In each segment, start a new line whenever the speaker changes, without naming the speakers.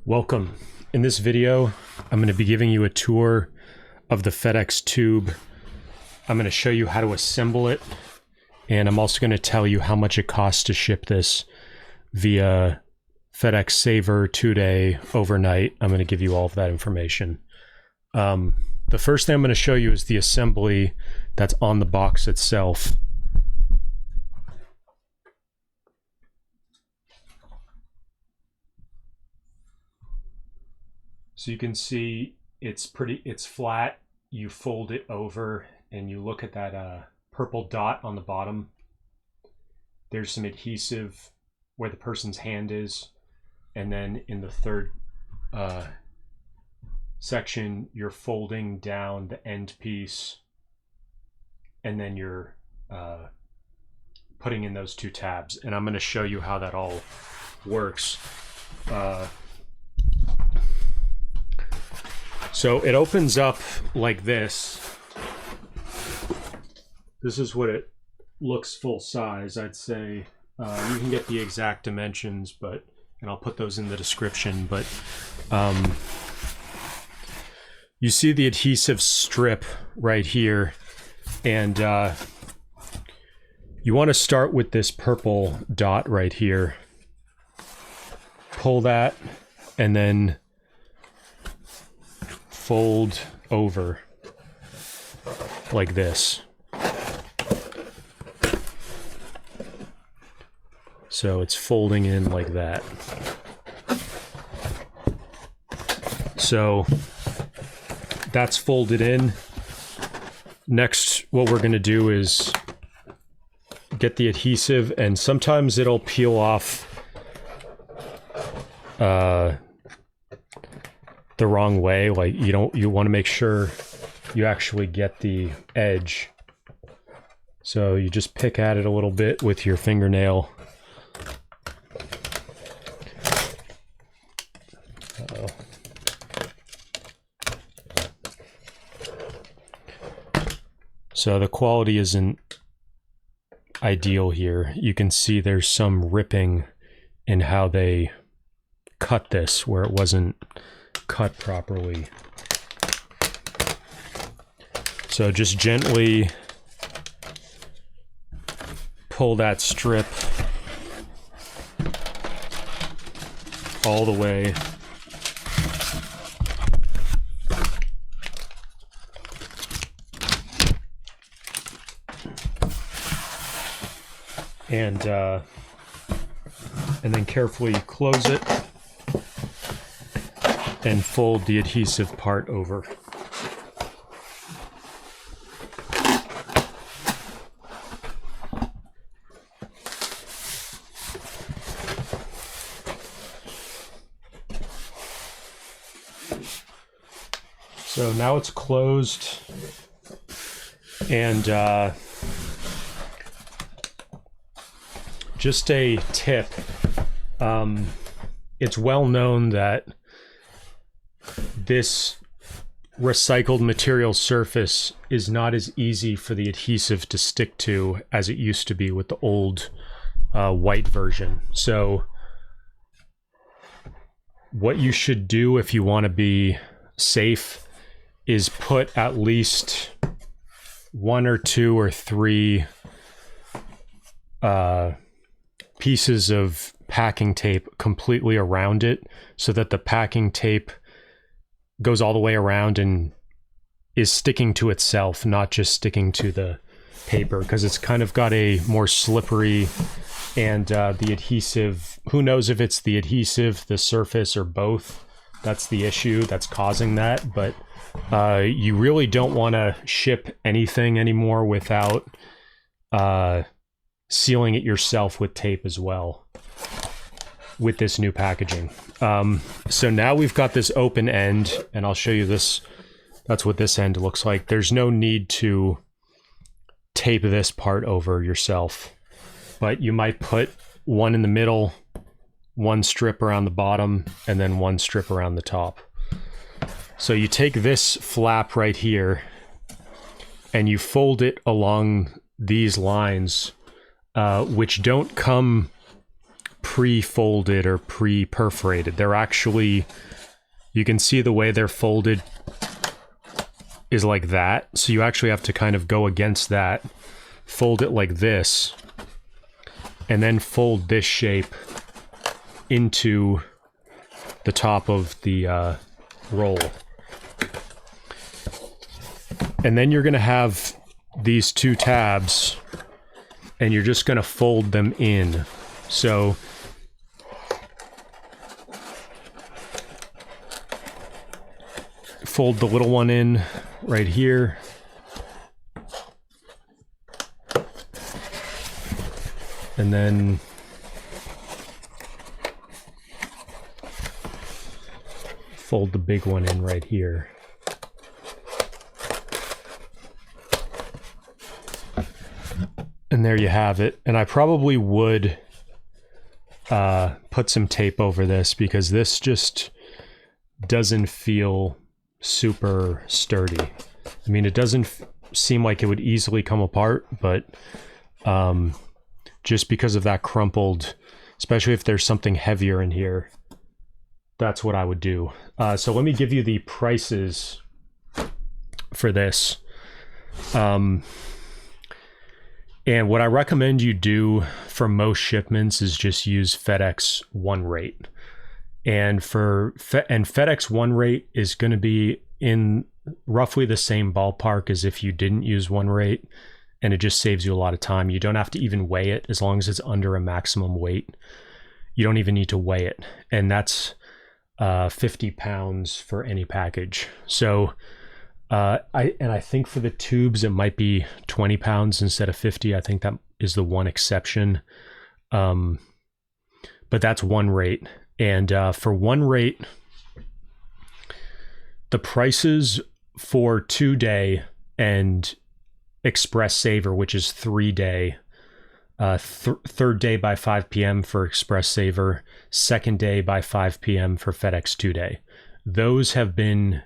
Welcome. In this video, I'm going to be giving you a tour of the FedEx tube. I'm going to show you how to assemble it, and I'm also going to tell you how much it costs to ship this via FedEx Saver 2-day overnight. I'm going to give you all of that information. The first thing I'm going to show you is the assembly that's on the box itself. So you can see it's flat. You fold it over and you look at that purple dot on the bottom. There's some adhesive where the person's hand is. And then in the third section, you're folding down the end piece, and then you're putting in those two tabs. And I'm going to show you how that all works. So it opens up like this. This is what it looks full size. I'd say you can get the exact dimensions, and I'll put those in the description, but you see the adhesive strip right here, and you want to start with this purple dot right here. Pull that and then fold over like this. So it's folding in like that. So that's folded in. Next, what we're going to do is get the adhesive, and sometimes it'll peel off the wrong way. Like you want to make sure you actually get the edge. So you just pick at it a little bit with your fingernail. So the quality isn't ideal here. You can see there's some ripping in how they cut this, where it wasn't cut properly. So just gently pull that strip all the way. And then carefully close it and fold the adhesive part over. So now it's closed, and just a tip, it's well known that this recycled material surface is not as easy for the adhesive to stick to as it used to be with the old white version. So what you should do if you want to be safe is put at least 1 or 2 or 3 pieces of packing tape completely around it, so that the packing tape goes all the way around and is sticking to itself, not just sticking to the paper, because it's kind of got a more slippery, and the adhesive, who knows if it's the adhesive, the surface, or both. That's the issue that's causing that. But you really don't want to ship anything anymore without sealing it yourself with tape as well with this new packaging. So now we've got this open end, and I'll show you this. That's what this end looks like. There's no need to tape this part over yourself, but you might put one in the middle, one strip around the bottom, and then one strip around the top. So you take this flap right here and you fold it along these lines, which don't come pre-folded or pre-perforated. They're actually, you can see the way they're folded is like that. So you actually have to kind of go against that, fold it like this, and then fold this shape into the top of the roll. And then you're going to have these two tabs, and you're just going to fold them in. So fold the little one in right here. And then fold the big one in right here. And there you have it. And I probably would put some tape over this, because this just doesn't feel super sturdy. I mean, it doesn't seem like it would easily come apart, but just because of that crumpled, especially if there's something heavier in here, that's what I would do. So let me give you the prices for this. And what I recommend you do for most shipments is just use FedEx One Rate. And FedEx One Rate is going to be in roughly the same ballpark as if you didn't use One Rate, and it just saves you a lot of time. You don't have to even weigh it. As long as it's under a maximum weight, you don't even need to weigh it. And that's 50 pounds for any package. So I think for the tubes it might be 20 pounds instead of 50. I think that is the one exception. But that's One Rate. And for One Rate, the prices for 2-day and Express Saver, which is 3-day, third day by 5 p.m. for Express Saver, second day by 5 p.m. for FedEx 2-day. Those have been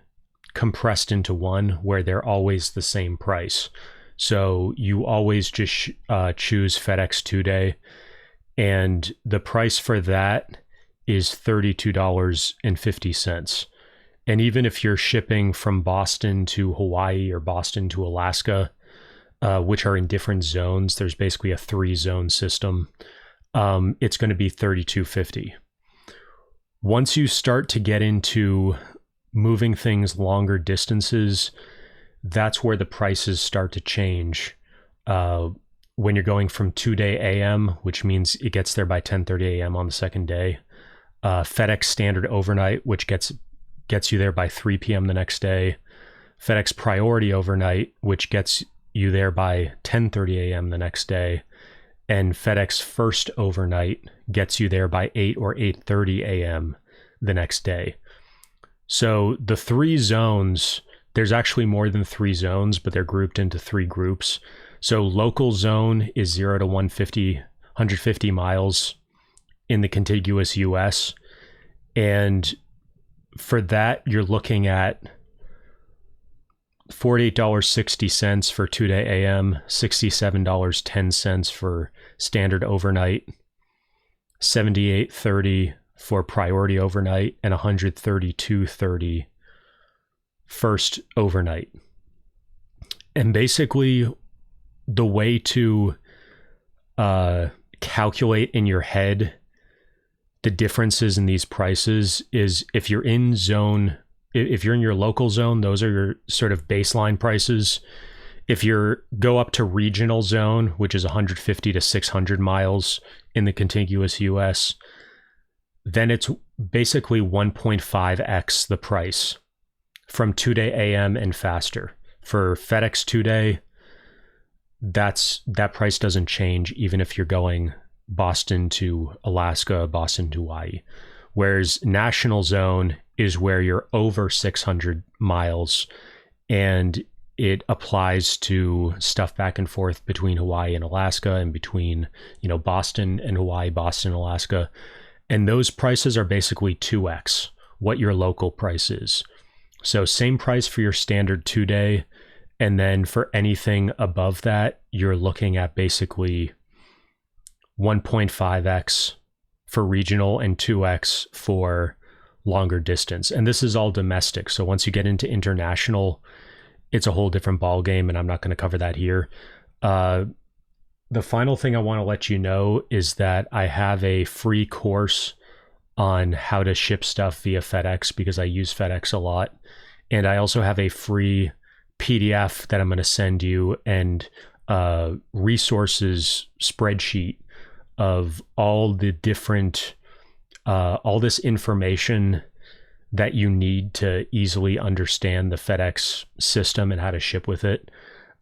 compressed into one, where they're always the same price. So you always just choose FedEx 2-day, and the price for that is $32.50. And even if you're shipping from Boston to Hawaii or Boston to Alaska, which are in different zones, there's basically a 3-zone system, it's going to be $32.50. Once you start to get into moving things longer distances, that's where the prices start to change. When you're going from 2-day AM, which means it gets there by 10:30 AM on the second day, FedEx Standard Overnight, which gets you there by 3 p.m. the next day, FedEx Priority Overnight, which gets you there by 10:30 a.m. the next day, and FedEx First Overnight gets you there by 8 or 8:30 a.m. the next day. So the 3 zones, there's actually more than 3 zones, but they're grouped into 3 groups. So local zone is 0 to 150 miles in the contiguous US. And for that, you're looking at $48.60 for 2-day AM, $67.10 for standard overnight, $78.30 for priority overnight, and $132.30 first overnight. And basically, the way to calculate in your head the differences in these prices is if you're in your local zone, those are your sort of baseline prices. If you go up to regional zone, which is 150 to 600 miles in the contiguous US, then it's basically 1.5x the price from 2-day AM and faster. For FedEx 2-day, that price doesn't change even if you're going Boston to Alaska, Boston to Hawaii. Whereas national zone is where you're over 600 miles, and it applies to stuff back and forth between Hawaii and Alaska, and between, Boston and Hawaii, Boston, Alaska. And those prices are basically 2x what your local price is. So same price for your standard 2-day. And then for anything above that, you're looking at basically 1.5x for regional and 2x for longer distance. And this is all domestic. So once you get into international, it's a whole different ball game, and I'm not going to cover that here. The final thing I want to let you know is that I have a free course on how to ship stuff via FedEx, because I use FedEx a lot. And I also have a free PDF that I'm going to send you, and resources spreadsheet of all the different, all this information that you need to easily understand the FedEx system and how to ship with it.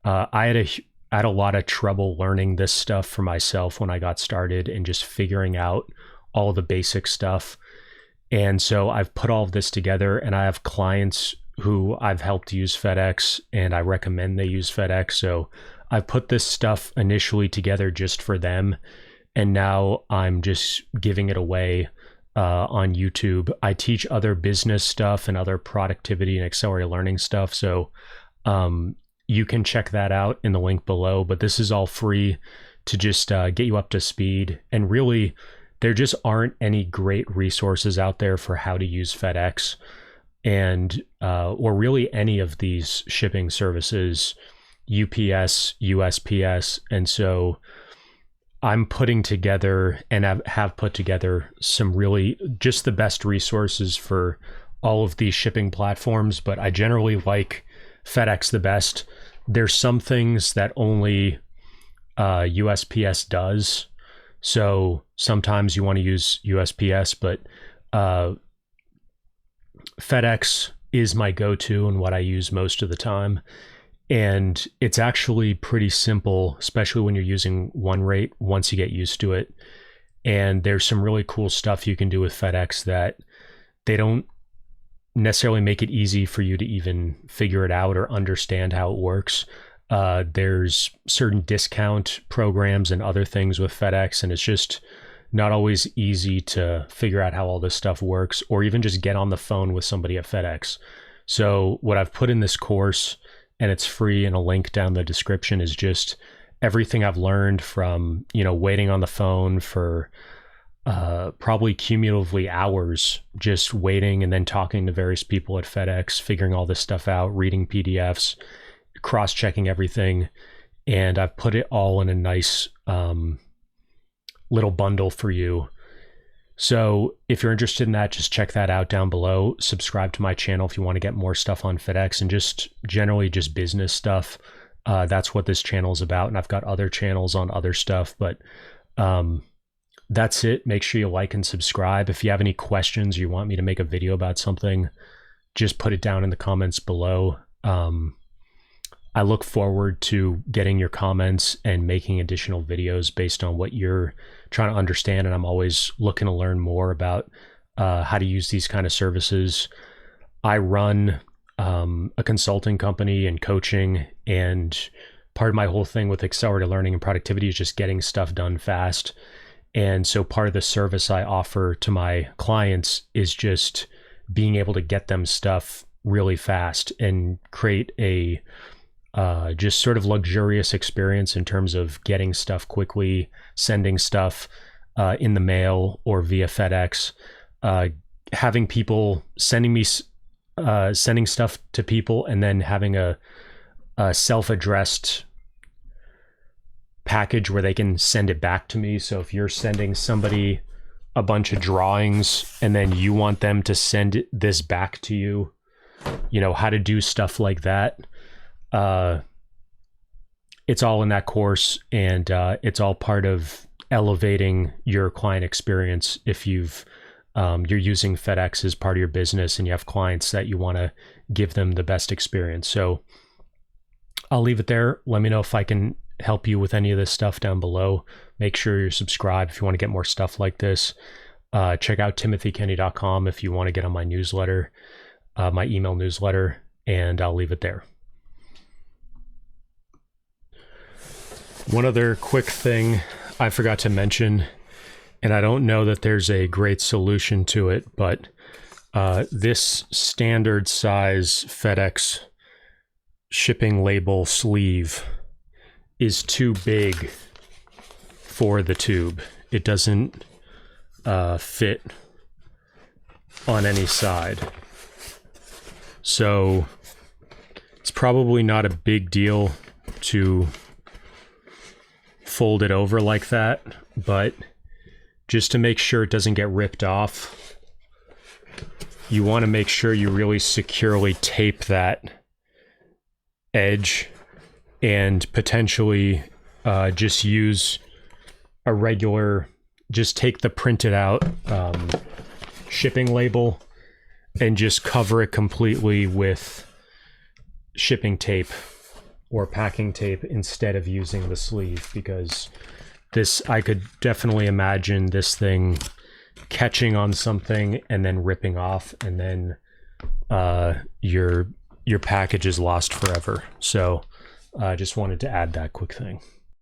I had a lot of trouble learning this stuff for myself when I got started and just figuring out all the basic stuff. And so I've put all of this together, and I have clients who I've helped use FedEx, and I recommend they use FedEx. So I've put this stuff initially together just for them, and now I'm just giving it away on YouTube. I teach other business stuff and other productivity and accelerated learning stuff. So you can check that out in the link below, but this is all free to just get you up to speed. And really, there just aren't any great resources out there for how to use FedEx and or really any of these shipping services, UPS, USPS. And so I'm putting together, and have put together, some really just the best resources for all of these shipping platforms, but I generally like FedEx the best. There's some things that only USPS does. So sometimes you want to use USPS, but FedEx is my go-to and what I use most of the time. And it's actually pretty simple, especially when you're using one rate, once you get used to it. And there's some really cool stuff you can do with FedEx that they don't necessarily make it easy for you to even figure it out or understand how it works. There's certain discount programs and other things with FedEx, and it's just not always easy to figure out how all this stuff works, or even just get on the phone with somebody at FedEx. So what I've put in this course, and it's free, and a link down the description, is just everything I've learned from, waiting on the phone for probably cumulatively hours, just waiting and then talking to various people at FedEx, figuring all this stuff out, reading PDFs, cross-checking everything. And I've put it all in a nice little bundle for you. So if you're interested in that, just check that out down below. Subscribe to my channel if you want to get more stuff on FedEx and just generally just business stuff. That's what this channel is about. And I've got other channels on other stuff, but that's it. Make sure you like and subscribe. If you have any questions or you want me to make a video about something, just put it down in the comments below. I look forward to getting your comments and making additional videos based on what you're trying to understand. And I'm always looking to learn more about how to use these kind of services. I run a consulting company and coaching, and part of my whole thing with accelerated learning and productivity is just getting stuff done fast. And so part of the service I offer to my clients is just being able to get them stuff really fast and create a just sort of luxurious experience in terms of getting stuff quickly, sending stuff in the mail or via FedEx, having people sending me sending stuff to people, and then having a self-addressed package where they can send it back to me. So if you're sending somebody a bunch of drawings and then you want them to send this back to you, how to do stuff like that. It's all in that course, and it's all part of elevating your client experience. If you're using FedEx as part of your business and you have clients that you want to give them the best experience. So I'll leave it there. Let me know if I can help you with any of this stuff down below. Make sure you're subscribed if you want to get more stuff like this. Check out timothykenny.com if you want to get on my newsletter, my email newsletter, and I'll leave it there. One other quick thing I forgot to mention, and I don't know that there's a great solution to it, but this standard size FedEx shipping label sleeve is too big for the tube. It doesn't fit on any side. So it's probably not a big deal to fold it over like that, but just to make sure it doesn't get ripped off, you want to make sure you really securely tape that edge, and potentially just use a regular, just take the printed out shipping label and just cover it completely with shipping tape or packing tape instead of using the sleeve, because this, I could definitely imagine this thing catching on something and then ripping off, and then your package is lost forever. So I just wanted to add that quick thing.